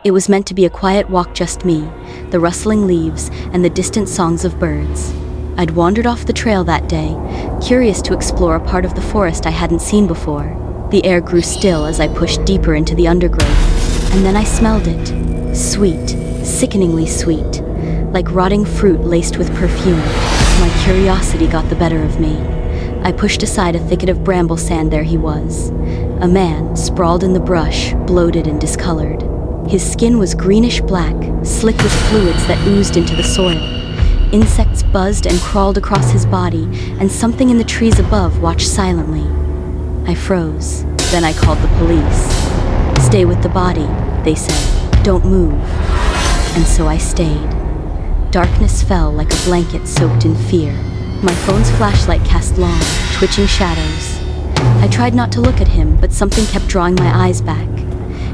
It was meant to be a quiet walk, just me, the rustling leaves, and the distant songs of birds. I'd wandered off the trail that day, curious to explore a part of the forest I hadn't seen before. The air grew still as I pushed deeper into the undergrowth, and then I smelled it. Sweet, sickeningly sweet, like rotting fruit laced with perfume. My curiosity got the better of me. I pushed aside a thicket of bramble sand. There he was. A man, sprawled in the brush, bloated and discolored. His skin was greenish-black, slick with fluids that oozed into the soil. Insects buzzed and crawled across his body, and something in the trees above watched silently. I froze. Then I called the police. "Stay with the body," they said. "Don't move." And so I stayed. Darkness fell like a blanket soaked in fear. My phone's flashlight cast long, twitching shadows. I tried not to look at him, but something kept drawing my eyes back.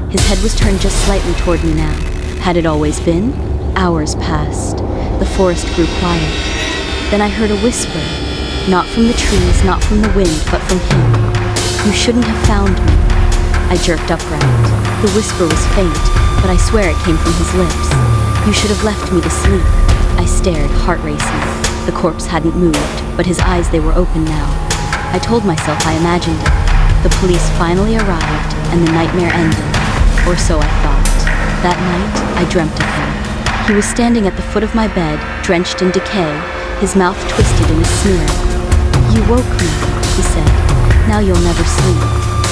His head was turned just slightly toward me now. Had it always been? Hours passed. The forest grew quiet. Then I heard a whisper. Not from the trees, not from the wind, but from him. "You shouldn't have found me." I jerked upright. The whisper was faint, but I swear it came from his lips. "You should have left me to sleep." I stared, heart racing. The corpse hadn't moved, but his eyes, they were open now. I told myself I imagined it. The police finally arrived, and the nightmare ended. Or so I thought. That night, I dreamt of him. He was standing at the foot of my bed, drenched in decay, his mouth twisted in a sneer. "You woke me," he said. "Now you'll never sleep."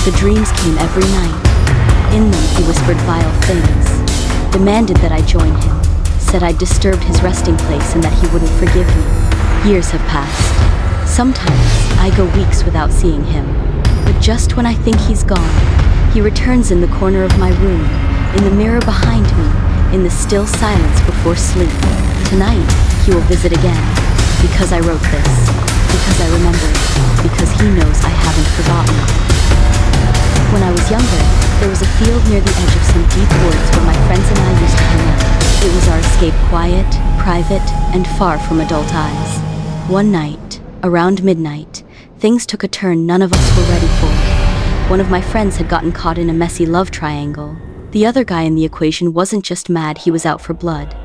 The dreams came every night. In them, he whispered vile things, demanded that I join him, said I'd disturbed his resting place and that he wouldn't forgive me. Years have passed. Sometimes I go weeks without seeing him, but just when I think he's gone, he returns in the corner of my room, in the mirror behind me, in the still silence before sleep. Tonight, he will visit again, because I wrote this, because I remember it, because he knows I haven't forgotten. When I was younger, there was a field near the edge of some deep woods where my friends and I used to hang out. It was our escape, quiet, private, and far from adult eyes. One night, around midnight, things took a turn none of us were ready for. One of my friends had gotten caught in a messy love triangle. The other guy in the equation wasn't just mad, he was out for blood.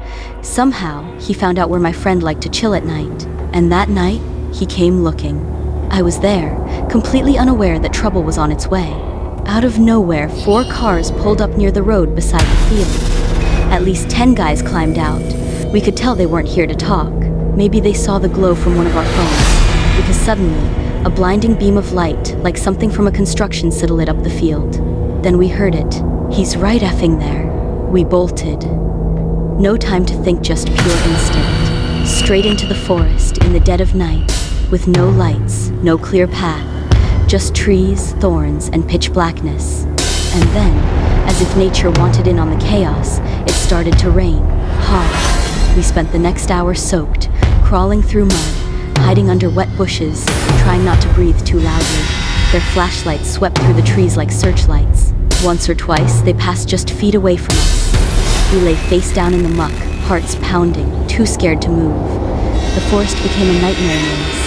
Somehow, he found out where my friend liked to chill at night, and that night, he came looking. I was there, completely unaware that trouble was on its way. Out of nowhere, 4 cars pulled up near the road beside the field. At least 10 guys climbed out. We could tell they weren't here to talk. Maybe they saw the glow from one of our phones, because suddenly, a blinding beam of light, like something from a construction site, lit up the field. Then we heard it. "He's right effing there." We bolted. No time to think, just pure instinct. Straight into the forest, in the dead of night, with no lights, no clear path, just trees, thorns, and pitch blackness. And then, as if nature wanted in on the chaos, it started to rain, hard. We spent the next hour soaked, crawling through mud, hiding under wet bushes, trying not to breathe too loudly. Their flashlights swept through the trees like searchlights. Once or twice, they passed just feet away from us. We lay face down in the muck, hearts pounding, too scared to move. The forest became a nightmare maze.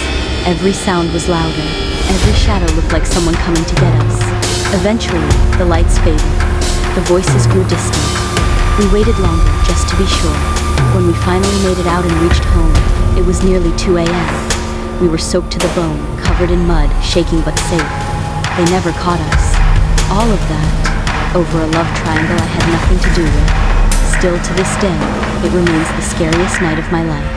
Every sound was louder. Every shadow looked like someone coming to get us. Eventually, the lights faded. The voices grew distant. We waited longer, just to be sure. When we finally made it out and reached home, it was nearly 2 a.m. We were soaked to the bone, covered in mud, shaking but safe. They never caught us. All of that, over a love triangle I had nothing to do with. Still to this day, it remains the scariest night of my life.